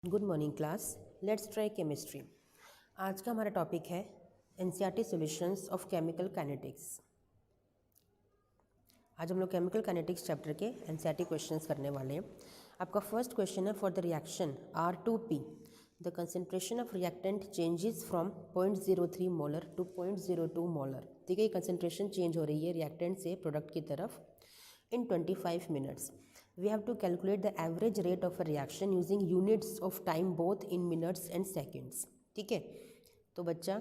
Good morning class, let's try chemistry. आज का हमारा टॉपिक है NCERT solutions of chemical kinetics. आज हम लोग केमिकल काइनेटिक्स चैप्टर के एनसीईआरटी क्वेश्चंस करने वाले हैं। आपका फर्स्ट क्वेश्चन है, for the reaction R2P the concentration of reactant changes from 0.03 molar to 0.02 molar. ठीक है, ये कंसंट्रेशन चेंज हो रही है रिएक्टेंट से प्रोडक्ट की तरफ in 25 minutes. We have to calculate the average rate of a reaction using units of time both in minutes and seconds. ठीक है, तो बच्चा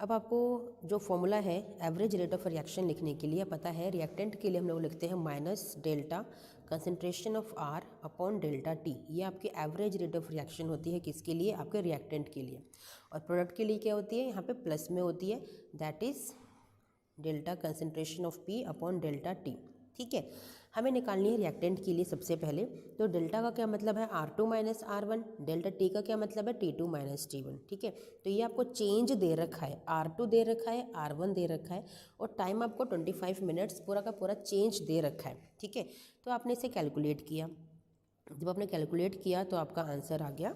अब आपको जो फॉर्मूला है एवरेज रेट ऑफ रिएक्शन लिखने के लिए पता है। रिएक्टेंट के लिए हम लोग लिखते हैं minus delta concentration of R upon delta T। ये आपकी एवरेज रेट ऑफ रिएक्शन होती है किसके लिए? आपके रिएक्टेंट के लिए। और प्रोडक्ट के लिए क्या होती है? यहाँ पे प्लस में होती है, that is delta concentration of P upon delta T। ठीक है, हमें निकालनी है रिएक्टेंट के लिए सबसे पहले। तो डेल्टा का क्या मतलब है? R2 minus R1। Delta T का क्या मतलब है? T2 minus T1। ठीक है, तो ये आपको चेंज दे रखा है, R2 दे रखा है, R1 दे रखा है, और टाइम आपको 25 मिनट्स पूरा का पूरा चेंज दे रखा है। ठीक है, तो आपने इसे कैलकुलेट किया। जब आपने कैलकुलेट किया तो आपका आंसर आ गया,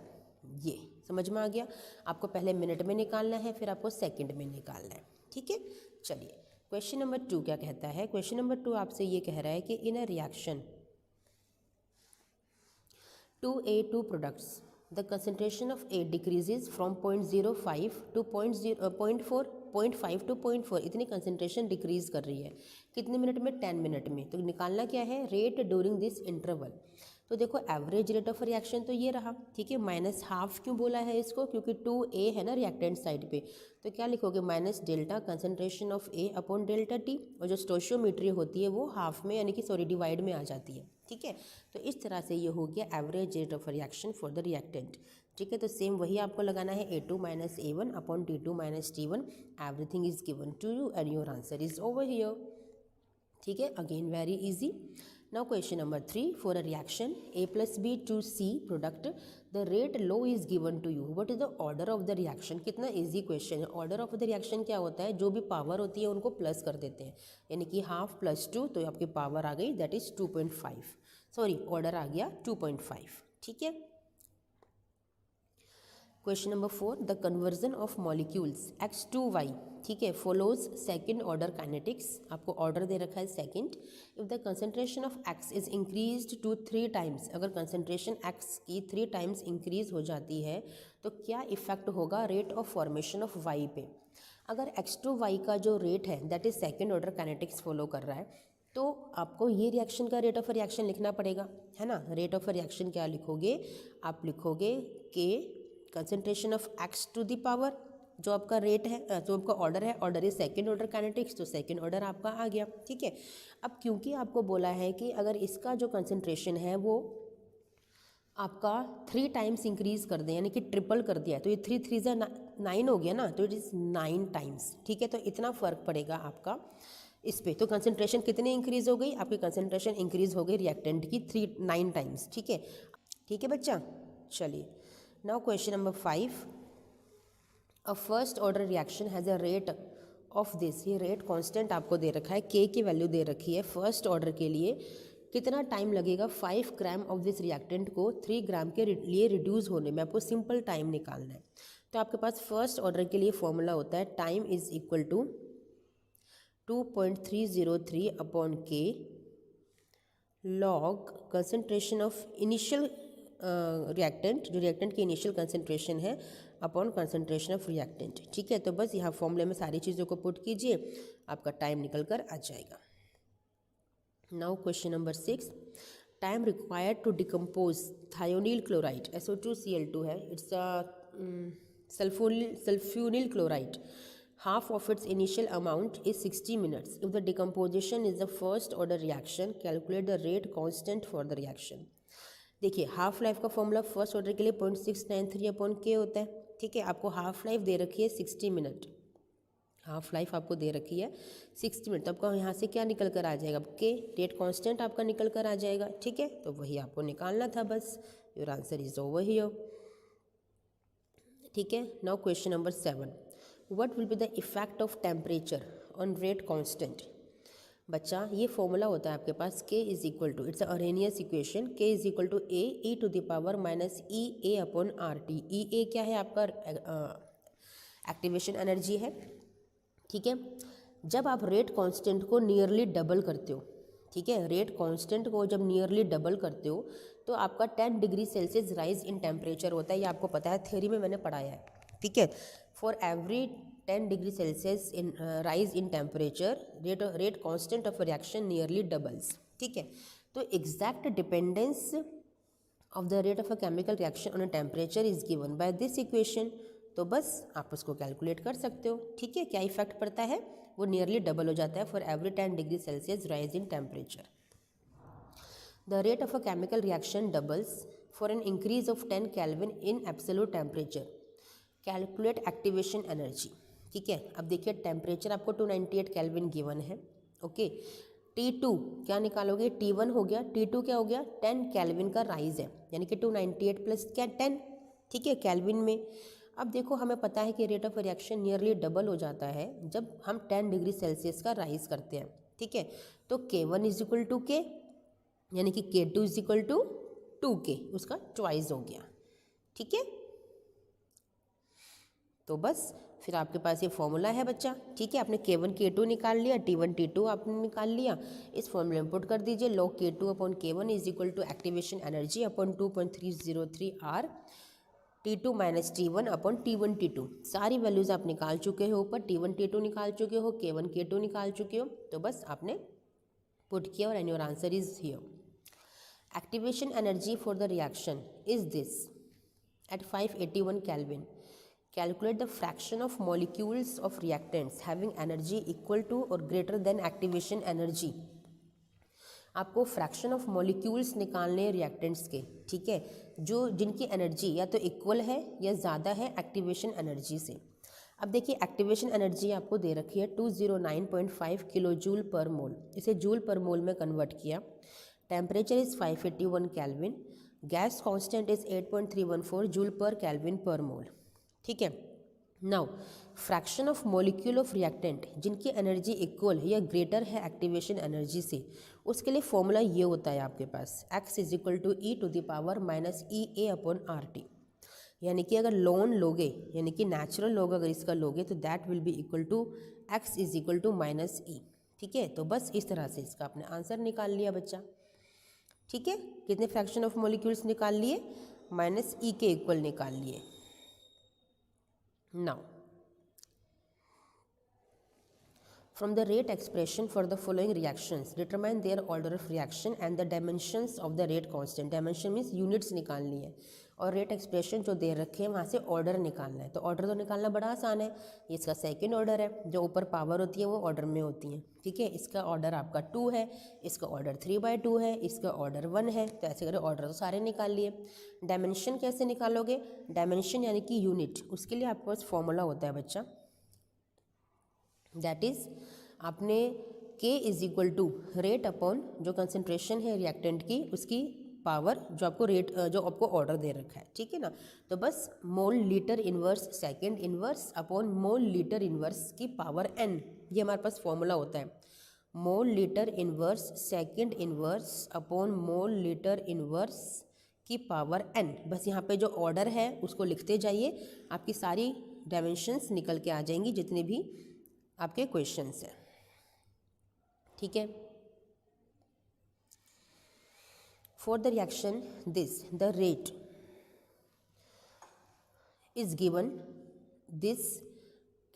ये समझ में आ गया। आपको पहले मिनट में निकालना है, फिर आपको सेकंड में निकालना है। ठीक है, चलिए क्वेश्चन नंबर 2 क्या कहता है? क्वेश्चन नंबर 2 आपसे ये कह रहा है कि in a reaction 2A2 products the concentration of A decreases from 0.05 to 0.4 0.5 to 0.4। इतनी कंसंट्रेशन डिक्रीज कर रही है कितने मिनट में? 10 मिनट में। तो निकालना क्या है? Rate during this interval. तो देखो एवरेज रेट ऑफ रिएक्शन तो ये रहा। ठीक है, माइनस हाफ क्यों बोला है इसको? क्योंकि 2A है ना रिएक्टेंट साइड पे। तो क्या लिखोगे? Minus delta concentration of A upon delta T। और जो स्टोशियोमेट्री होती है वो हाफ में यानी कि सॉरी डिवाइड में आ जाती है। ठीक है, तो इस तरह से ये हो गया average rate of reaction for the reactant. ठीक है, तो सेम वही आपको लगाना है, A2 minus A1 upon T2 minus T1। Everything is given to you and your answer is over here. ठीक है, again very easy. Now question number 3, for a reaction A plus B to C product the rate law is given to you, what is the order of the reaction? कितना easy question है। Order of the reaction क्या होता है? जो भी power होती है उनको प्लस कर देते हैं, यानी कि हाफ प्लस 2, तो आपकी पावर आ गई दैट इज 2.5। सॉरी, ऑर्डर आ गया 2.5। ठीक है, question number 4, the conversion of molecules X2Y, ठीक है, फॉलोज सेकेंड ऑर्डर काइनेटिक्स। आपको ऑर्डर दे रखा है second. If the concentration of X is increase to 3 times, अगर कंसंट्रेशन X की 3 टाइम्स इंक्रीज हो जाती है तो क्या इफेक्ट होगा rate of formation of Y पे? अगर X2Y का जो रेट है that is second order kinetics follow कर रहा है, तो आपको ये रिएक्शन का रेट ऑफ रिएक्शन लिखना पड़ेगा, है ना। रेट ऑफ रिएक्शन क्या लिखोगे? आप लिखोगे के concentration of X to the power, जो आपका रेट है, जो आपका ऑर्डर है, order is second order kinetics, तो सेकेंड ऑर्डर आपका आ गया। ठीक है, अब क्योंकि आपको बोला है कि अगर इसका जो कंसंट्रेशन है वो आपका 3 टाइम्स इंक्रीज कर दें, यानी कि ट्रिपल कर दिया है, तो ये 3 3 जा 9 हो गया ना, तो इट इज़ 9 टाइम्स। ठीक है, तो इतना फ़र्क पड़ेगा आपका इस पे। तो कंसंट्रेशन कितनी इंक्रीज हो गई? आपकी कंसंट्रेशन इंक्रीज हो गई रिएक्टेंट की 9 टाइम्स। ठीक है, ठीक है बच्चा, चलिए now question number 5, a first order reaction has a rate of this. ये रेट कांस्टेंट आपको दे रखा है, के की वैल्यू दे रखी है। फर्स्ट ऑर्डर के लिए कितना टाइम लगेगा 5 ग्राम ऑफ दिस रिएक्टेंट को 3 ग्राम के लिए रिड्यूस होने में? आपको सिंपल टाइम निकालना है। तो आपके पास फर्स्ट ऑर्डर के लिए फॉर्मूला होता है time is equal to 2.303 upon k log concentration of initial reactant, जो रिएक्टेंट की इनिशियल कंसंट्रेशन है, अपॉन कंसंट्रेशन ऑफ रिएक्टेंट। ठीक है, तो बस यहाँ फॉर्मूले में सारी चीज़ों को पुट कीजिए, आपका टाइम निकल कर आ जाएगा। Now question number 6, time required to decompose thionyl chloride SO2Cl2 है, it's a sulphuryl chloride, half of its initial amount is 60 minutes. If the decomposition is the first order reaction, calculate the rate constant for the reaction. देखिए half life का formula first order के लिए 0.693 upon के होता है। ठीक है, आपको हाफ लाइफ दे रखी है 60 मिनट, हाफ लाइफ आपको दे रखी है 60 मिनट। तो आपका यहाँ से क्या निकल कर आ जाएगा? के रेट कांस्टेंट आपका निकल कर आ जाएगा। ठीक है, तो वही आपको निकालना था बस। Your answer is over here. ठीक है, now question number 7, what will be the effect of temperature on rate constant? बच्चा ये फॉर्मूला होता है आपके पास k is equal to, it's Arrhenius equation, k is equal to A E to the power minus E A upon R T. E A क्या है आपका, activation energy है, ठीक है। जब आप रेट कांस्टेंट को नियरली डबल करते हो, ठीक है, रेट कांस्टेंट को जब नियरली डबल करते हो तो आपका 10 degree Celsius rise in temperature होता है। ये आपको पता है, थ्योरी में मैंने पढ़ाया है, ठीक है। For every 10 degree Celsius in rise in temperature rate constant of reaction nearly doubles, ठीक है। तो exact dependence of the rate of a chemical reaction on a temperature is given by this equation. तो बस आप उसको calculate कर सकते हो, ठीक है। क्या इफेक्ट पड़ता है, वो नियरली डबल हो जाता है for every 10 degree Celsius rise in temperature. The rate of a chemical reaction doubles for an increase of 10 kelvin in absolute temperature. Calculate activation energy, ठीक है। अब देखिए टेम्परेचर आपको 298 केल्विन गिवन है, ओके। T2 क्या निकालोगे, T1 हो गया, T2 क्या हो गया, 10 केल्विन का राइज है, यानी कि 298 प्लस क्या 10, ठीक है, केल्विन में। अब देखो हमें पता है कि rate of reaction nearly double हो जाता है जब हम 10 डिग्री सेल्सियस का राइज करते हैं, ठीक है। तो K1 इज इक्वल टू के, यानी कि K2 is equal to 2K, उसका ट्वाइस हो गया, ठीक है। तो बस फिर आपके पास ये फॉर्मूला है बच्चा, ठीक है। आपने K1 K2 निकाल लिया, T1 T2 आपने निकाल लिया, इस फॉर्मूले में पुट कर दीजिए। Log K2 upon K1 is equal to activation energy upon 2.303 R T2 minus T1 upon T1 T2। सारी वैल्यूज़ आप निकाल चुके हो, ऊपर T1 T2 निकाल चुके हो, K1 K2 निकाल चुके हो, तो बस आपने पुट किया और and your answer is here. Activation energy for the reaction is this eight 581 kelvin. Calculate the fraction of molecules of reactants having energy equal to or greater than activation energy। आपको fraction of molecules निकालने हैं reactants के, ठीक है, जो जिनकी energy या तो इक्वल है या ज़्यादा है एक्टिवेशन एनर्जी से। अब देखिए एक्टिवेशन एनर्जी आपको दे रखी है 209.5 किलो जूल पर मोल, इसे जूल पर मोल में कन्वर्ट किया। Temperature is 581 kelvin, gas constant is 8.314 joule per kelvin per mole, ठीक है। Now fraction of molecule of reactant जिनकी एनर्जी इक्वल या ग्रेटर है एक्टिवेशन एनर्जी से, उसके लिए फॉर्मूला ये होता है आपके पास, x is equal to E to the power minus E A upon R T. यानी कि अगर लॉन लोगे, यानी कि नेचुरल लोग अगर इसका लोगे तो that will be equal to x is equal to minus E, ठीक है। तो बस इस तरह से इसका आपने आंसर निकाल लिया बच्चा, ठीक है। कितने फ्रैक्शन ऑफ मॉलिक्यूल्स निकाल लिए, माइनस ई के इक्वल निकाल लिए। Now, from the rate expression for the following reactions, determine their order of reaction and the dimensions of the rate constant। Dimension means units निकालनी है, और रेट एक्सप्रेशन जो दे रखे हैं वहाँ से ऑर्डर निकालना है। तो ऑर्डर तो निकालना बड़ा आसान है, ये इसका सेकंड ऑर्डर है, जो ऊपर पावर होती है वो ऑर्डर में होती हैं, ठीक है। इसका ऑर्डर आपका 2 है, इसका ऑर्डर 3/2 है, इसका ऑर्डर 1 है, तो ऐसे करें ऑर्डर तो सारे निकाल लिए। डायमेंशन कैसे निकालोगे, डायमेंशन यानी कि यूनिट, उसके लिए आपके पास फॉर्मूला होता है बच्चा, दैट इज़ आपने K is equal to rate upon जो कंसनट्रेशन है रिएक्टेंट की, उसकी पावर जो आपको रेट जो आपको ऑर्डर दे रखा है, ठीक है ना। तो बस mole litre inverse second inverse upon mole litre inverse की पावर n, ये हमारे पास फॉर्मूला होता है। Mole litre inverse second inverse upon mole litre inverse की पावर n। बस यहाँ पे जो ऑर्डर है उसको लिखते जाइए, आपकी सारी डायमेंशंस निकल के आ जाएंगी जितने भी आपके क्वेश्चंस हैं, ठीक है। For the reaction this, the rate is given this,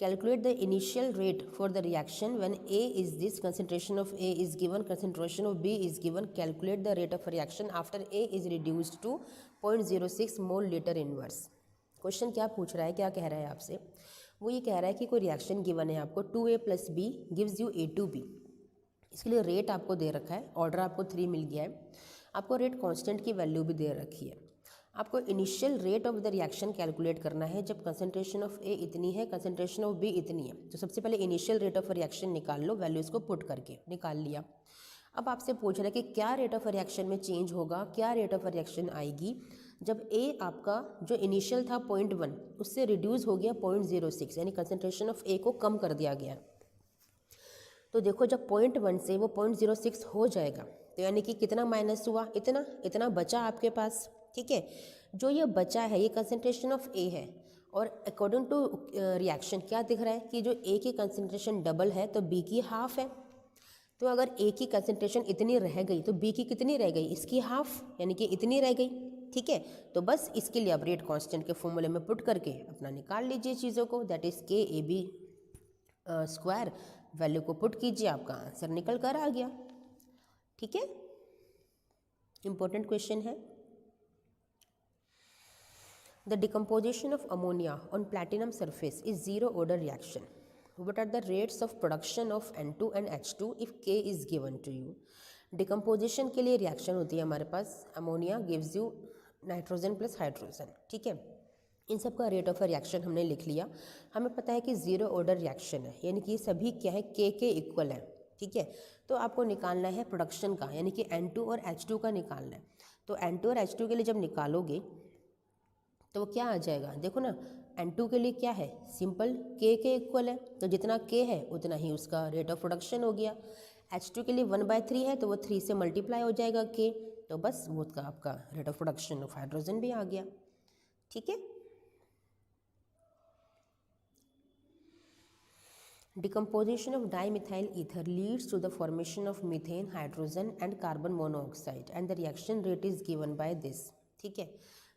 calculate the initial rate for the reaction when A is this, concentration of A is given, concentration of B is given, calculate the rate of reaction after A is reduced to 0.06 mole liter inverse। Question क्या पूछ रहा है, क्या कह रहा है आपसे, वो ये कह रहा है कि कोई रिएक्शन गिवन है आपको 2A + B gives you A2B। इसके लिए रेट आपको दे रखा है, ऑर्डर आपको 3 मिल गया है, आपको रेट कांस्टेंट की वैल्यू भी दे रखी है। आपको initial rate of the reaction calculate करना है जब कंसंट्रेशन ऑफ ए इतनी है, कंसंट्रेशन ऑफ बी इतनी है। तो सबसे पहले इनिशियल रेट ऑफ रिएक्शन निकाल लो, वैल्यूज़ को पुट करके निकाल लिया। अब आपसे पूछ रहा है कि क्या रेट ऑफ रिएक्शन में चेंज होगा, क्या रेट ऑफ रिएक्शन आएगी जब ए आपका जो इनिशियल था 0.1 उससे रिड्यूस हो गया 0.06, यानी कंसंट्रेशन ऑफ ए को कम कर दिया गया। तो देखो जब 0.1 से वो 0.06 हो जाएगा तो यानी कि कितना माइनस हुआ, इतना इतना बचा आपके पास। ठीक है, जो ये बचा है ये कंसंट्रेशन ऑफ ए है, और अकॉर्डिंग टू रिएक्शन क्या दिख रहा है कि जो ए की कंसंट्रेशन डबल है तो बी की हाफ है। तो अगर ए की कंसंट्रेशन इतनी रह गई तो बी की कितनी रह गई, इसकी हाफ, यानी कि इतनी रह गई। ठीक है, तो बस इसके लिए आप रेट कांस्टेंट के फॉर्मूले में पुट करके अपना निकाल लीजिए चीज़ों को, दैट इज़ के ए बी स्क्वायर, वैल्यू को पुट कीजिए, आपका आंसर निकल कर आ गया। ठीक है, इंपॉर्टेंट क्वेश्चन है। The decomposition of ammonia on platinum surface is zero order reaction. What are the rates of production of N2 and H2 if K is given to you? Decomposition के लिए reaction होती है हमारे पास, ammonia gives you nitrogen plus hydrogen. ठीक है, इन सब का रेट ऑफ रिएक्शन हमने लिख लिया। हमें पता है कि जीरो ऑर्डर रिएक्शन है, यानी कि सभी क्या है, के इक्वल है। ठीक है, तो आपको निकालना है प्रोडक्शन का, यानी कि N2 और H2 का निकालना है। तो N2 और H2 के लिए जब निकालोगे तो वो क्या आ जाएगा, देखो ना, N2 के लिए क्या है, सिंपल के इक्वल है, तो जितना के है उतना ही उसका रेट ऑफ प्रोडक्शन हो गया। H2 के लिए 1/3 है तो वो 3 से मल्टीप्लाई हो जाएगा के, तो बस वो उसका आपका rate of production of hydrogen भी आ गया। ठीक है, decomposition of dimethyl ether leads to the formation of methane, hydrogen and carbon monoxide and the reaction rate is given by this. ठीक है,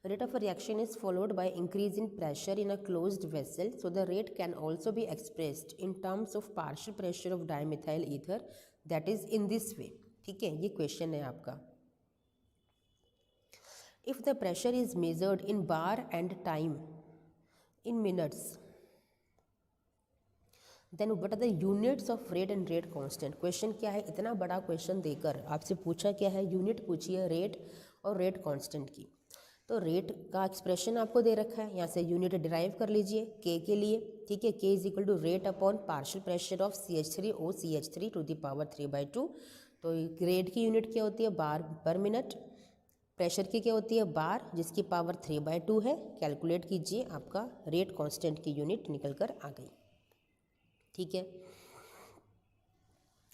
rate of a reaction is followed by increase in pressure in a closed vessel, so the rate can also be expressed in terms of partial pressure of dimethyl ether, that is in this way. ठीक है, ये question है आपका। if the pressure is measured in bar and time in minutes, then what are the units of rate and rate constant? Question क्या है, इतना बड़ा question देकर आपसे पूछा क्या है, यूनिट पूछी है रेट और रेट कांस्टेंट की। तो रेट का एक्सप्रेशन आपको दे रखा है, यहाँ से यूनिट डिराइव कर लीजिए के लिए। ठीक है, K is equal to rate upon partial pressure of CH3O CH3 to the power 3/2। तो रेट की यूनिट क्या होती है, बार पर मिनट। प्रेशर की क्या होती है, बार, जिसकी पावर 3/2 है। कैलकुलेट कीजिए, आपका रेट कांस्टेंट की यूनिट निकल कर आ गई। ठीक है,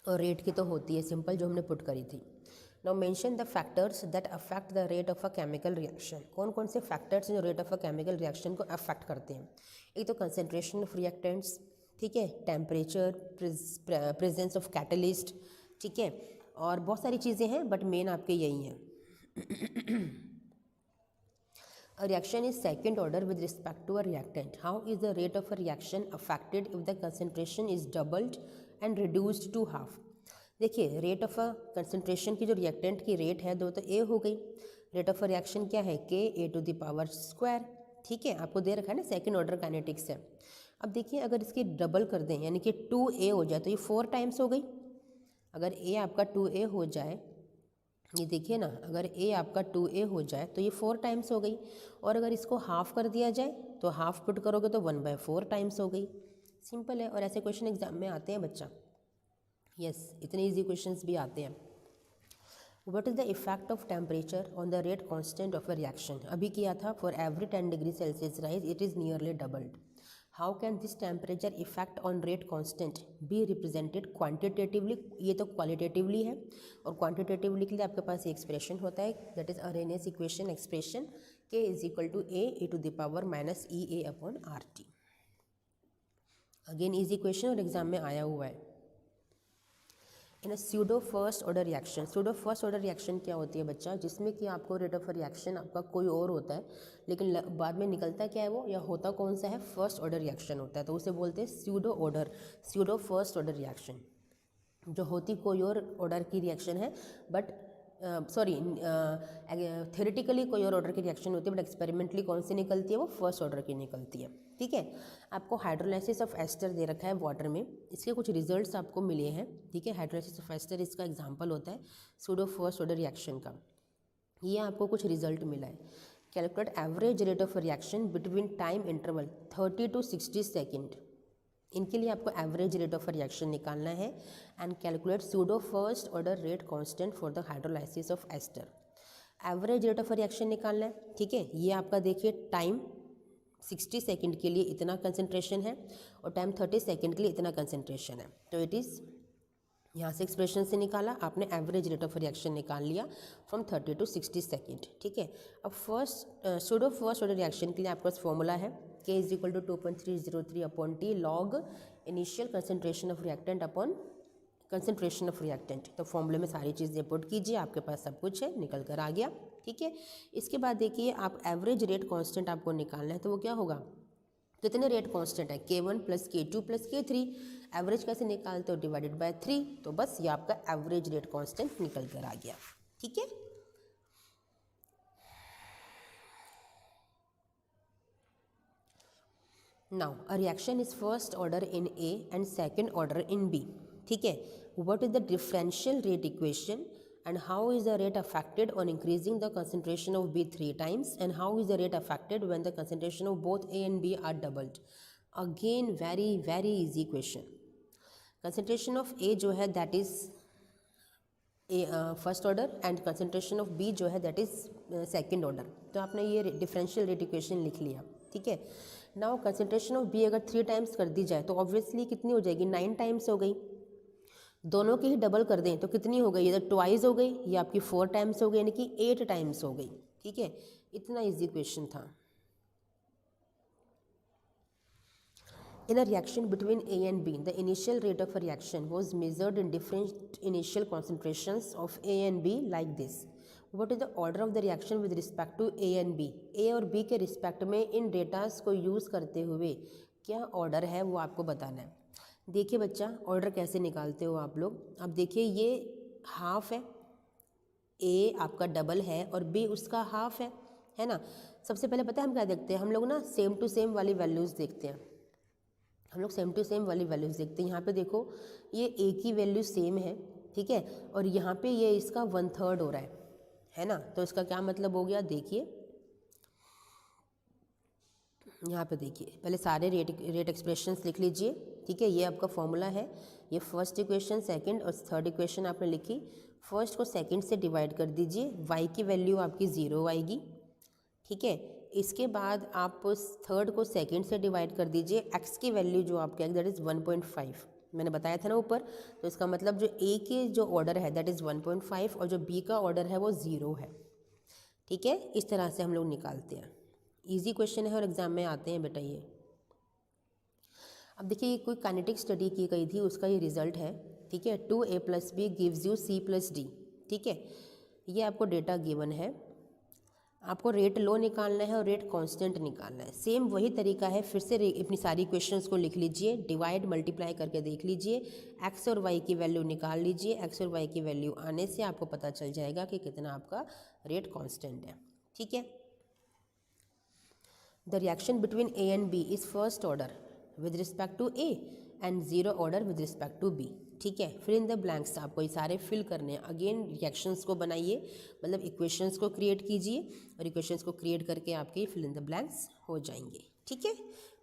और रेट की तो होती है सिंपल, जो हमने पुट करी थी। Now mention the factors that affect the rate of a chemical reaction. कौन कौन से फैक्टर्स जो rate of a chemical reaction को अफेक्ट करते हैं। एक तो कंसेंट्रेशन ऑफ रिएक्टेंट्स, ठीक है, टेम्परेचर, प्रेजेंस ऑफ कैटलिस्ट, ठीक है, और बहुत सारी चीज़ें हैं बट मेन आपके यही हैं। A reaction is second order with respect to a reactant. How is the rate of a reaction affected if the concentration is doubled and reduced to half? देखिए, रेट ऑफ अ कंसंट्रेशन की जो reactant की rate है दो, तो ए हो गई। Rate of a reaction क्या है, के ए टू द पावर स्क्वायर। ठीक है, आपको दे रखा है ना, सेकंड ऑर्डर काइनेटिक्स है। अब देखिए, अगर इसकी डबल कर दें यानी कि 2A हो जाए तो ये 4 टाइम्स हो गई। अगर ए आपका 2A हो जाए, ये देखिए ना, अगर ए आपका 2A हो जाए तो ये 4 टाइम्स हो गई। और अगर इसको हाफ कर दिया जाए तो हाफ पुट करोगे तो 1/4 टाइम्स हो गई। सिंपल है, और ऐसे क्वेश्चन एग्जाम में आते हैं बच्चा। यस, इतने इजी क्वेश्चंस भी आते हैं। What is the effect of temperature on the rate constant of a reaction? अभी किया था, for every 10 degree Celsius rise it is nearly doubled. How can this temperature effect on rate constant be represented quantitatively? ये तो qualitatively है, और quantitatively के लिए आपके पास एक्सप्रेशन होता है, that is Arrhenius equation expression, k is equal to A to the power minus EA upon RT। Again easy question और एग्जाम में आया हुआ है। In a pseudo first order reaction, pseudo first order reaction क्या होती है बच्चा, जिसमें कि आपको रेट ऑफ रिएक्शन आपका कोई और होता है, लेकिन बाद में निकलता क्या है वो, या होता कौन सा है, फर्स्ट ऑर्डर रिएक्शन होता है, तो उसे बोलते हैं pseudo order, pseudo first order reaction. जो होती कोई और ऑर्डर की रिएक्शन है, बट थ्योरेटिकली कोई और ऑर्डर की रिएक्शन होती है, बट एक्सपेरिमेंटली कौन सी निकलती है, वो फर्स्ट ऑर्डर की निकलती है। ठीक है, आपको हाइड्रोलाइसिस ऑफ एस्टर दे रखा है वाटर में, इसके कुछ रिजल्ट्स आपको मिले हैं। ठीक है, हाइड्रोलाइसिस ऑफ एस्टर इसका एग्जांपल होता है सूडो फर्स्ट ऑर्डर रिएक्शन का। ये आपको कुछ रिजल्ट मिला है। Calculate average rate of reaction between time interval 30 to 60 second. इनके लिए आपको एवरेज रेट ऑफ रिएक्शन निकालना है। And calculate pseudo first order rate constant for the hydrolysis of ester. Average rate of reaction निकालना है। ठीक है, ये आपका देखिए टाइम 60 सेकेंड के लिए इतना कंसंट्रेशन है और टाइम 30 सेकेंड के लिए इतना कंसंट्रेशन है, तो इट इज़ यहाँ से एक्सप्रेशन से निकाला आपने, एवरेज रेट ऑफ रिएक्शन निकाल लिया फ्रॉम 30 to 60 सेकेंड, ठीक है। अब सूडो फर्स्ट ऑर्डर रिएक्शन के लिए आपके पास फॉर्मूला है K is equal to 2.303 upon T log initial concentration of reactant upon concentration of reactant. तो फॉर्मूले में सारी चीज़ें पुट कीजिए, आपके पास सब कुछ है, निकल कर आ गया, ठीक है। इसके बाद देखिए आप एवरेज रेट कांस्टेंट आपको निकालना है, तो वो क्या होगा, कितने रेट कांस्टेंट है, K1 plus K2 plus K3। Average कैसे निकालते हो, डिवाइडेड बाय 3। तो बस ये आपका एवरेज रेट कांस्टेंट निकल कर आ गया, ठीक है। Now a reaction is first order in A and second order in B, ठीक है। What is the differential rate equation and how is the rate affected on increasing the concentration of B 3 times, and how is the rate affected when the concentration of both A and B are doubled? Again very easy question. Concentration of A जो है that is first order and concentration of B जो है that is second order. तो आपने ये differential rate equation लिख लिया, ठीक है। नाउ कंसनट्रेशन ऑफ B अगर 3 टाइम्स कर दी जाए तो ऑब्वियसली कितनी हो जाएगी, 9 टाइम्स हो गई। दोनों की ही डबल कर दें तो कितनी हो गई, इधर ट्वाइस हो गई या आपकी 4 टाइम्स हो गई, यानी कि 8 टाइम्स हो गई, ठीक है। इतना इजी क्वेश्चन था। In a reaction between A and B, the initial rate of a reaction was measured in different initial concentrations of A and B like this. What is the order of the reaction with respect to A and B? A और B के respect में इन datas को use करते हुए क्या order है वो आपको बताना है। देखिए बच्चा, ऑर्डर कैसे निकालते हो आप लोग। अब देखिए ये हाफ है, A आपका डबल है और B उसका हाफ है ना। सबसे पहले पता है हम क्या देखते हैं, हम लोग ना सेम टू सेम वाली वैल्यूज़ देखते हैं, हम लोग सेम टू सेम वाली वैल्यूज़ देखते हैं। यहाँ पे देखो ये A की वैल्यू सेम है, ठीक है, और यहाँ पे ये इसका 1/3 हो रहा है ना। तो इसका क्या मतलब हो गया, देखिए यहाँ पे देखिए, पहले सारे रेट एक्सप्रेशंस लिख लीजिए, ठीक है। ये आपका फॉर्मूला है, ये फर्स्ट इक्वेशन, सेकंड और थर्ड इक्वेशन आपने लिखी। फर्स्ट को सेकंड से डिवाइड कर दीजिए, y की वैल्यू आपकी 0 आएगी, ठीक है। इसके बाद आप थर्ड को सेकंड से डिवाइड कर दीजिए, x की वैल्यू जो आपके आएगी दैट इज़ 1.5, मैंने बताया था ना ऊपर। तो इसका मतलब जो A के जो ऑर्डर है दैट इज़ 1.5 और जो B का ऑर्डर है वो 0 है, ठीक है। इस तरह से हम लोग निकालते हैं। इजी क्वेश्चन है और एग्जाम में आते हैं बेटा ये। अब देखिए ये कोई काइनेटिक स्टडी की गई थी, उसका ये रिजल्ट है, ठीक है। 2A + B gives you C + D, ठीक है। ये आपको डेटा गिवन है, आपको रेट लो निकालना है और रेट कांस्टेंट निकालना है। सेम वही तरीका है, फिर से अपनी सारी क्वेश्चंस को लिख लीजिए, डिवाइड मल्टीप्लाई करके देख लीजिए, x और y की वैल्यू निकाल लीजिए। x और y की वैल्यू आने से आपको पता चल जाएगा कि कितना आपका रेट कांस्टेंट है, ठीक है। The reaction between A and B is first order with respect to A and 0 order with respect to B, ठीक है। फिर इन द ब्लैंक्स आपको ये सारे फिल करने हैं। अगेन रिएक्शंस को बनाइए, मतलब इक्वेशंस को क्रिएट कीजिए और इक्वेशंस को क्रिएट करके आपके फिल इन द ब्लैंक्स हो जाएंगे, ठीक है।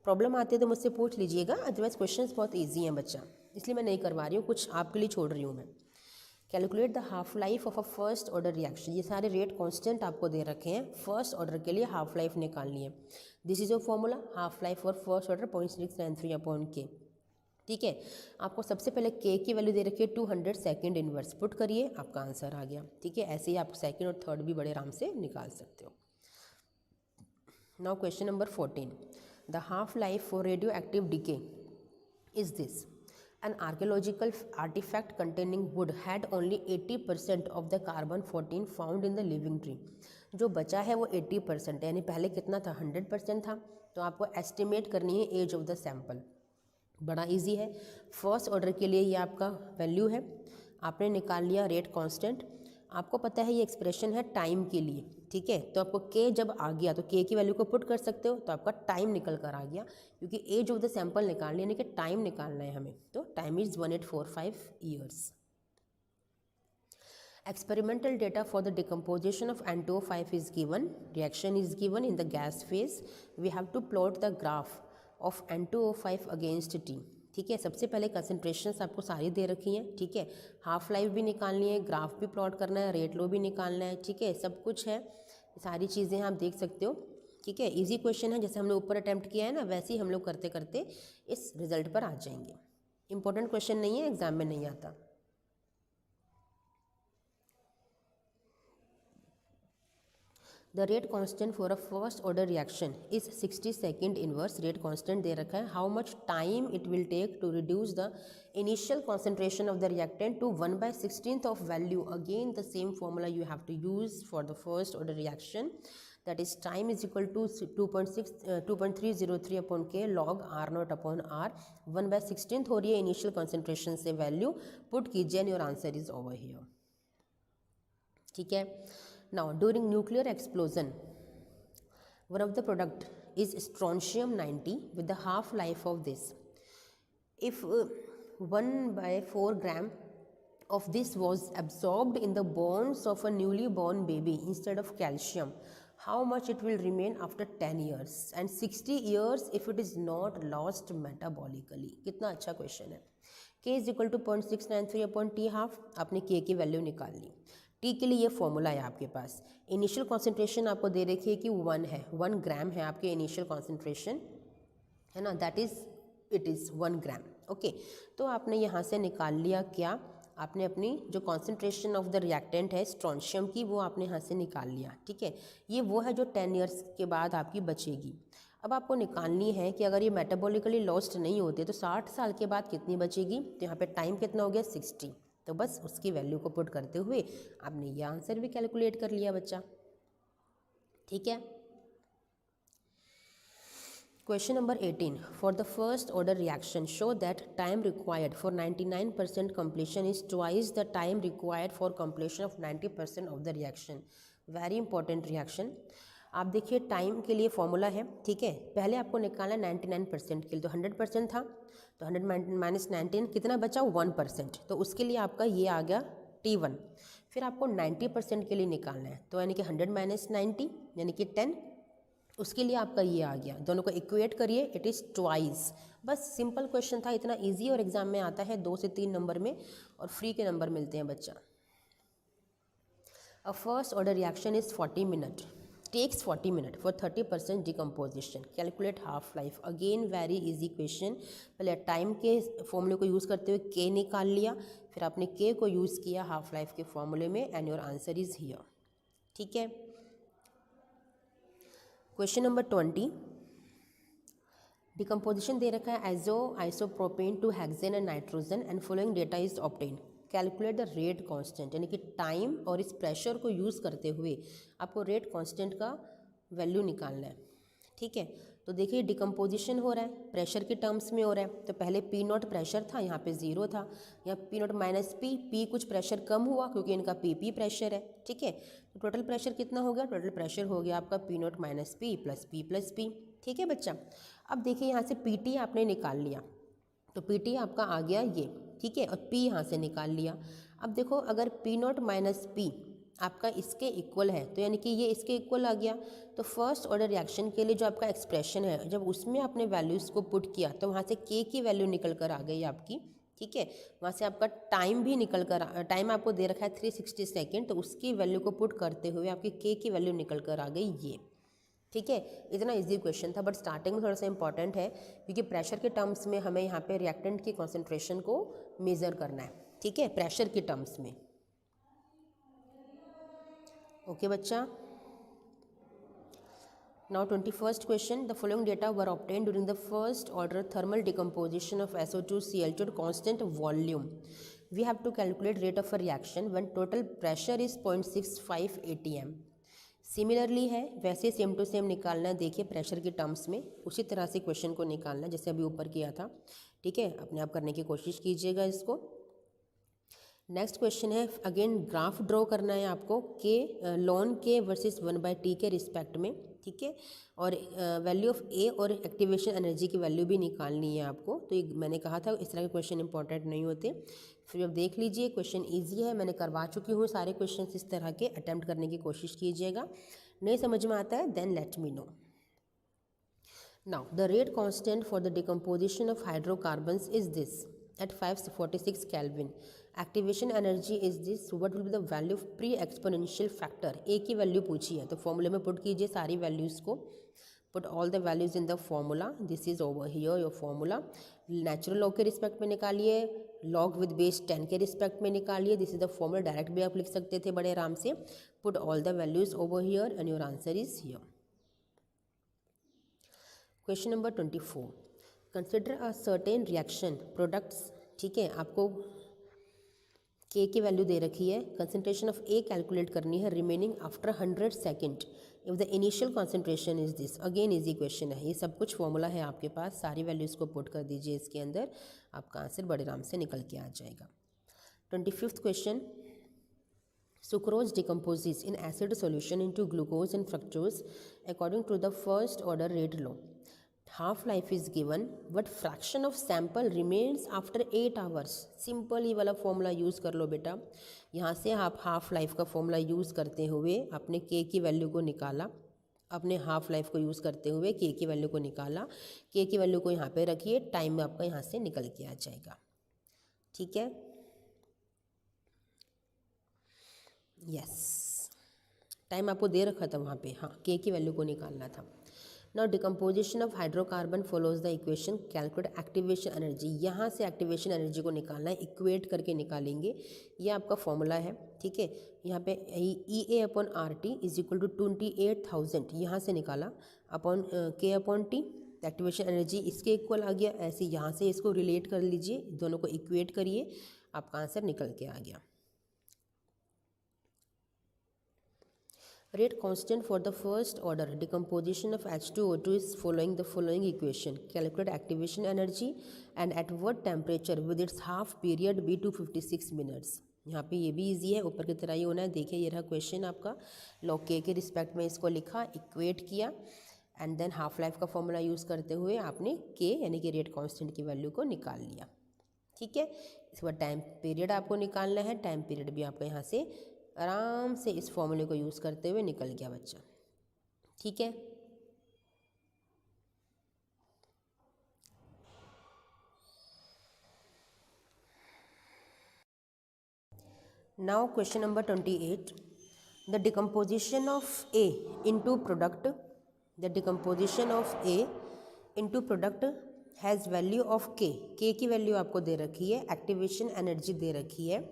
प्रॉब्लम आती है तो मुझसे पूछ लीजिएगा, अदरवाइज क्वेश्चंस बहुत ईजी हैं बच्चा, इसलिए मैं नहीं करवा रही हूँ, कुछ आपके लिए छोड़ रही हूँ मैं। Calculate the half life of a first order reaction, ये सारे रेट कांस्टेंट आपको दे रखे हैं, फर्स्ट ऑर्डर के लिए हाफ लाइफ निकालनी है। This is your formula, half life for first order 0.693/K, ठीक है। आपको सबसे पहले K की वैल्यू दे रखी है 200 सेकेंड इनवर्स, पुट करिए आपका आंसर आ गया, ठीक है। ऐसे ही आप सेकेंड और थर्ड भी बड़े आराम से निकाल सकते हो। Now question number 14, the half life for radio active decay is this, an archaeological artifact containing wood had only 80% of the carbon-14 found in the living tree। जो बचा है वो 80% है, यानी पहले कितना था, 100% था। तो आपको एस्टिमेट करनी है एज ऑफ द सैंपल, बड़ा इजी है। फर्स्ट ऑर्डर के लिए ये आपका वैल्यू है, आपने निकाल लिया रेट कांस्टेंट। आपको पता है ये एक्सप्रेशन है टाइम के लिए, ठीक है। तो आपको K जब आ गया तो K की वैल्यू को पुट कर सकते हो, तो आपका टाइम निकल कर आ गया, क्योंकि एज ऑफ द सैंपल निकालनी है, यानी कि टाइम निकालना है हमें। तो time is 1845 years. Experimental data for the decomposition of N2O5 is given. Reaction is given in the gas phase. We have to plot the graph of N2O5 against T, ठीक है। सबसे पहले कंसनट्रेशंस आपको सारी दे रखी हैं, ठीक है। हाफ लाइफ भी निकालनी है, ग्राफ भी प्लॉट करना है, रेट लो भी निकालना है, ठीक है। सब कुछ है, सारी चीज़ें आप देख सकते हो, ठीक है। इजी क्वेश्चन है, जैसे हमने ऊपर अटैम्प्ट किया है ना, वैसे ही हम लोग करते करते इस रिजल्ट पर आ जाएंगे। इंपॉर्टेंट क्वेश्चन नहीं है, एग्जाम में नहीं आता। The rate constant for a first order reaction is 60 second inverse. Rate constant दे रखा है. How much time it will take to reduce the initial concentration of the reactant to 1/16th of value. Again the same formula you have to use for the first order reaction, that is time is equal to 2.303 upon k log r naught upon r. 1/16th हो रही है initial concentration से value put कीजिए and your answer is over here. ठीक है. Now during nuclear explosion one of the product is strontium 90 with the half life of this. If 1/4 gram of this was absorbed in the bones of a newly born baby instead of calcium, how much it will remain after 10 years and 60 years if it is not lost metabolically. कितना अच्छा question है. k is equal to 0.693 upon t half. आपने k की value निकाल ली. t के लिए ये formula है आपके पास. इनिशियल कॉन्सेंट्रेशन आपको दे रखी है कि 1 है, 1 ग्राम है आपके इनिशियल कॉन्सेंट्रेशन, है ना. That is it is 1 gram. Okay, तो आपने यहाँ से निकाल लिया क्या, आपने अपनी जो कॉन्सेंट्रेशन ऑफ द रिएक्टेंट है स्ट्रोंशियम की वो आपने यहाँ से निकाल लिया. ठीक है, ये वो है जो 10 ईयर्स के बाद आपकी बचेगी. अब आपको निकालनी है कि अगर ये मेटाबॉलिकली लॉस्ट नहीं होते तो 60 साल के बाद कितनी बचेगी. तो यहाँ पे टाइम कितना हो गया 60. तो बस उसकी वैल्यू को पुट करते हुए आपने ये आंसर भी कैलकुलेट कर लिया बच्चा. ठीक है. Question number 18. For the first order reaction, show that time required for 99% completion is twice the time required for completion of 90% of the reaction. Very important reaction. आप देखिए टाइम के लिए फॉर्मूला है. ठीक है, पहले आपको निकालना 99% के लिए, तो 100% था, तो 100 माइनस 19 कितना बचा 1%. तो उसके लिए आपका ये आ गया T1. फिर आपको 90% के लिए निकालना है, तो यानी कि 100 माइनस 90 यानी कि 10. उसके लिए आपका ये आ गया. दोनों को इक्वेट करिए, इट इज़ ट्वाइस. बस सिंपल क्वेश्चन था, इतना इजी और एग्जाम में आता है 2 से 3 नंबर में और फ्री के नंबर मिलते हैं बच्चा. A first order reaction is 40 minute, takes 40 minute for 30% decomposition. Calculate half life. Again very easy question. पहले टाइम के फॉर्मूले को यूज़ करते हुए के निकाल लिया, फिर आपने के को यूज़ किया हाफ लाइफ के फॉर्मूले में and your answer is here. ठीक है. Question number 20. डिकम्पोजिशन दे रखा है azo isopropane to hexane and nitrogen and following data is obtain. Calculate the rate constant, यानी कि टाइम और इस प्रेशर को यूज़ करते हुए आपको रेट कांस्टेंट का वैल्यू निकालना है. ठीक है, तो देखिए डिकम्पोजिशन हो रहा है, प्रेशर के टर्म्स में हो रहा है. तो पहले पी नॉट प्रेशर था, यहाँ पे 0 था, यहाँ पी नॉट माइनस पी कुछ प्रेशर कम हुआ क्योंकि इनका पी प्रेशर है. ठीक है, तो टोटल प्रेशर कितना हो गया, टोटल प्रेशर हो गया आपका P not minus P plus P. ठीक है बच्चा. अब देखिए यहाँ से पी टी आपने निकाल लिया, तो पी टी आपका आ गया ये. ठीक है, और पी यहाँ से निकाल लिया. अब देखो अगर पी नॉट माइनस पी आपका इसके इक्वल है, तो यानी कि ये इसके इक्वल आ गया. तो फर्स्ट ऑर्डर रिएक्शन के लिए जो आपका एक्सप्रेशन है, जब उसमें आपने वैल्यूज़ को पुट किया तो वहाँ से के की वैल्यू निकल कर आ गई आपकी. ठीक है, वहाँ से आपका टाइम भी निकल कर, टाइम आपको दे रखा है 360 सेकेंड, तो उसकी वैल्यू को पुट करते हुए आपकी के की वैल्यू निकल कर आ गई ये. ठीक है, इतना इजी क्वेश्चन था, बट स्टार्टिंग में थोड़ा सा इंपॉर्टेंट है क्योंकि प्रेशर के टर्म्स में हमें यहाँ पे रिएक्टेंट की कॉन्सेंट्रेशन को मेज़र करना है. ठीक है, प्रेशर के टर्म्स में. ओके बच्चा. Now 21st question. The following data were obtained during the first order thermal decomposition of SO2 Cl2 at constant volume. We have to calculate rate of a reaction when total pressure is 0.65 atm. Similarly है, वैसे same to same निकालना है. देखिए pressure के terms में उसी तरह से क्वेश्चन को निकालना है जैसे अभी ऊपर किया था. ठीक है, अपने आप करने की कोशिश कीजिएगा इसको. नेक्स्ट क्वेश्चन है, अगेन ग्राफ ड्रॉ करना है आपको के लॉन के वर्सेस 1/t के रिस्पेक्ट में. ठीक है, और वैल्यू ऑफ ए और एक्टिवेशन एनर्जी की वैल्यू भी निकालनी है आपको. तो ये मैंने कहा था इस तरह के क्वेश्चन इंपॉर्टेंट नहीं होते. फिर अब देख लीजिए क्वेश्चन इजी है, मैंने करवा चुकी हूँ सारे क्वेश्चन इस तरह के. अटैम्प्ट करने की कोशिश कीजिएगा. नहीं समझ में आता है then let me know. Now the rate constant for the decomposition of hydrocarbons is this at 546 Kelvin. Activation energy is this. What will be the value of pre-exponential factor? A की वैल्यू पूछी है, तो फॉर्मूले में put कीजिए सारी values को. Put all the values in the formula. This is over here your formula. Natural law के रिस्पेक्ट में निकालिए, लॉग विद बेस 10 के रिस्पेक्ट में निकालिए। This is the formula, direct भी आप लिख सकते थे बड़े आराम से। Put all the values over here and your answer is here. Question number 24, consider a certain reaction products. ठीक है, आपको के की वैल्यू दे रखी है, कंसंट्रेशन ऑफ ए कैलकुलेट करनी है remaining after 100 second if the initial concentration is this. Again easy question है, ये सब कुछ फॉर्मूला है आपके पास, सारी वैल्यूज़ को पुट कर दीजिए इसके अंदर, आपका आंसर बड़े आराम से निकल के आ जाएगा। 25th question, sucrose decomposes in acid solution into glucose and fructose according to the first order rate law. Half life is given, what fraction of sample remains after 8 hours. Simple ही वाला formula use कर लो बेटा। यहाँ से आप half life का formula use करते हुए अपने के की वैल्यू को निकाला, अपने हाफ लाइफ को यूज़ करते हुए के की वैल्यू को निकाला, के की वैल्यू को यहाँ पे रखिए, टाइम आपका यहाँ से निकल के आ जाएगा। ठीक है, यस, टाइम आपको दे रखा था वहाँ पे, हाँ, के की वैल्यू को निकालना था। Now decomposition of hydrocarbon follows the equation calculate activation energy. यहाँ से एक्टिवेशन एनर्जी को निकालना है, इक्वेट करके निकालेंगे, ये आपका फॉर्मूला है। ठीक है, यहाँ पे E A upon R T is equal to 28,000 यहाँ से निकाला, upon k upon T, activation energy इसके इक्वल आ गया। ऐसे यहाँ से इसको रिलेट कर लीजिए, दोनों को इक्वेट करिए, आपका आंसर निकल के आ गया। Rate constant for the first order decomposition of H2O2 is following the following equation. Calculate activation energy and at what temperature with its half period be 256 minutes. यहाँ पे ये भी इजी है, ऊपर की तरह ही होना है। देखिए ये रहा क्वेश्चन आपका, लॉग के रिस्पेक्ट में इसको लिखा, इक्वेट किया एंड देन हाफ लाइफ का फॉर्मूला यूज़ करते हुए आपने के यानी कि रेट कांस्टेंट की वैल्यू को निकाल लिया। ठीक है, इसके बाद टाइम पीरियड आपको निकालना है, टाइम पीरियड भी आपको यहाँ से आराम से इस फॉर्मूले को यूज़ करते हुए निकल गया बच्चा। ठीक है, now question number 28, the decomposition of A into product, the decomposition of A into product has value of के की वैल्यू आपको दे रखी है, एक्टिवेशन एनर्जी दे रखी है,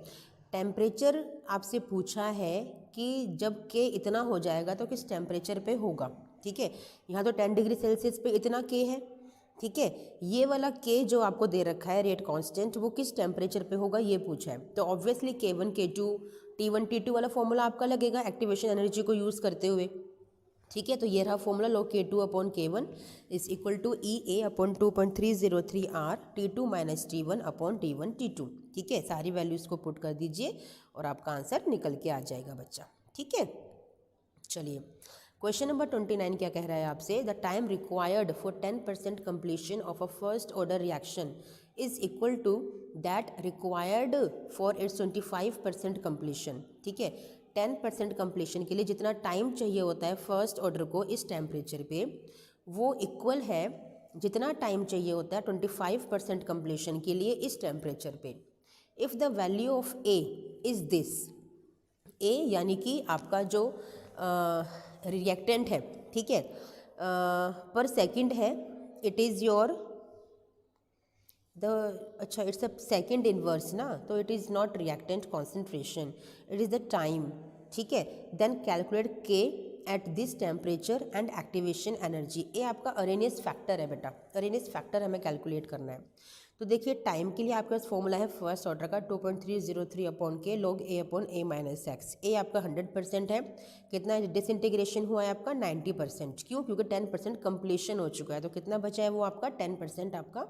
टेम्परेचर आपसे पूछा है कि जब के इतना हो जाएगा तो किस टेम्परेचर पे होगा। ठीक है, यहाँ तो 10 डिग्री सेल्सियस पे इतना के है। ठीक है, ये वाला के जो आपको दे रखा है रेट कांस्टेंट, वो किस टेम्परेचर पे होगा ये पूछा है। तो obviously K1 K2 T1 T2 वाला फॉर्मूला आपका लगेगा एक्टिवेशन एनर्जी को यूज़ करते हुए। ठीक है, तो ये रहा formula, log K2 upon K1 is equal to E A upon 2.303 R T2 minus T1 upon T1 T2। ठीक है, सारी वैल्यूज़ को पुट कर दीजिए और आपका आंसर निकल के आ जाएगा बच्चा। ठीक है, चलिए क्वेश्चन नंबर 29 क्या कह रहा है आपसे, the time required for 10% completion of a first order reaction is equal to that required for its 25% completion. ठीक है, 10% कंप्लीशन के लिए जितना टाइम चाहिए होता है फर्स्ट ऑर्डर को इस टेम्परेचर पे, वो इक्वल है जितना टाइम चाहिए होता है 25% कंप्लीशन के लिए इस टेम्परेचर पे। If the value of A is this, A यानी कि आपका जो रिएक्टेंट है, ठीक है, पर सेकंड है, इट इज़ योर द, अच्छा इट्स अ सेकंड इनवर्स ना, तो it is not reactant concentration, it is the time. ठीक है, देन कैलकुलेट के at this temperature and activation energy. ये आपका अरेनियस फैक्टर है बेटा, अरेनियस फैक्टर हमें कैलकुलेट करना है। तो देखिए टाइम के लिए आपके पास फॉर्मूला है फर्स्ट ऑर्डर का 2.303 अपॉन के लॉग ए अपॉन ए माइनस एक्स। ए आपका 100% है, कितना डिसइंटीग्रेशन हुआ है आपका 90%। क्यों? क्योंकि 10% कंप्लीशन हो चुका है, तो कितना बचा है वो आपका 10% आपका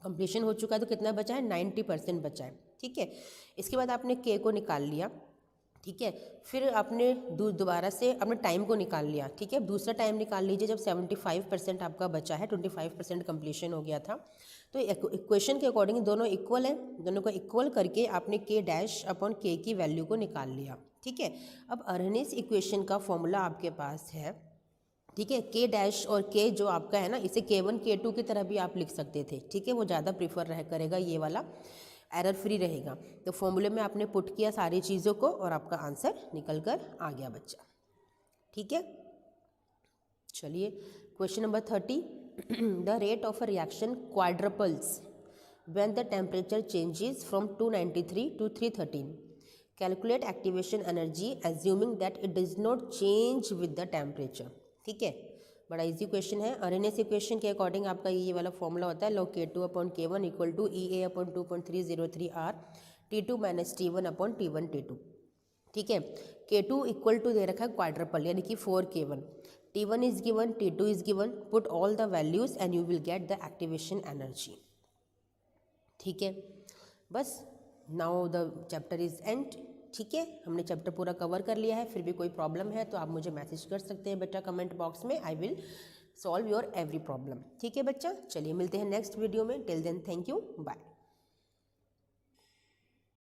कंप्लीशन हो चुका है, तो कितना बचा है 90% बचा है। ठीक है, इसके बाद आपने के को निकाल लिया। ठीक है, फिर आपने दोबारा से अपने टाइम को निकाल लिया। ठीक है, दूसरा टाइम निकाल लीजिए जब 75% आपका बचा है, 25% कंप्लीशन हो गया था। तो इक्वेशन के अकॉर्डिंग दोनों इक्वल है, दोनों को इक्वल करके आपने के डैश अपॉन के की वैल्यू को निकाल लिया। ठीक है, अब अर्नेस इक्वेशन का फॉर्मूला आपके पास है। ठीक है, के डैश और के जो आपका है ना, इसे K1 K2 की तरह भी आप लिख सकते थे। ठीक है, वो ज़्यादा प्रीफर करेगा, ये वाला एरर फ्री रहेगा। तो फॉर्मूले में आपने पुट किया सारी चीज़ों को और आपका आंसर निकल कर आ गया बच्चा। ठीक है, चलिए question number 30, the rate of a reaction quadruples when the temperature changes from 293 to 313. Calculate activation energy assuming that it does not change with the temperature. ठीक है, बड़ा इजी क्वेश्चन है। अरेनियस इक्वेशन के अकॉर्डिंग आपका ये वाला formula होता है log K2/K1 equal to EA upon 2.303 R T2 minus T1 upon T1 T2। ठीक है, K2 इक्वल टू दे रखा है क्वाड्रपल यानी कि 4K1, T1 is given, T2 is given, put all the values and you will get the activation energy. ठीक है, बस now the chapter is and. ठीक है, हमने चैप्टर पूरा कवर कर लिया है। फिर भी कोई प्रॉब्लम है तो आप मुझे मैसेज कर सकते हैं बेटा कमेंट बॉक्स में, I will solve your every problem. ठीक है बच्चा, चलिए मिलते हैं नेक्स्ट वीडियो में। Till then thank you, bye.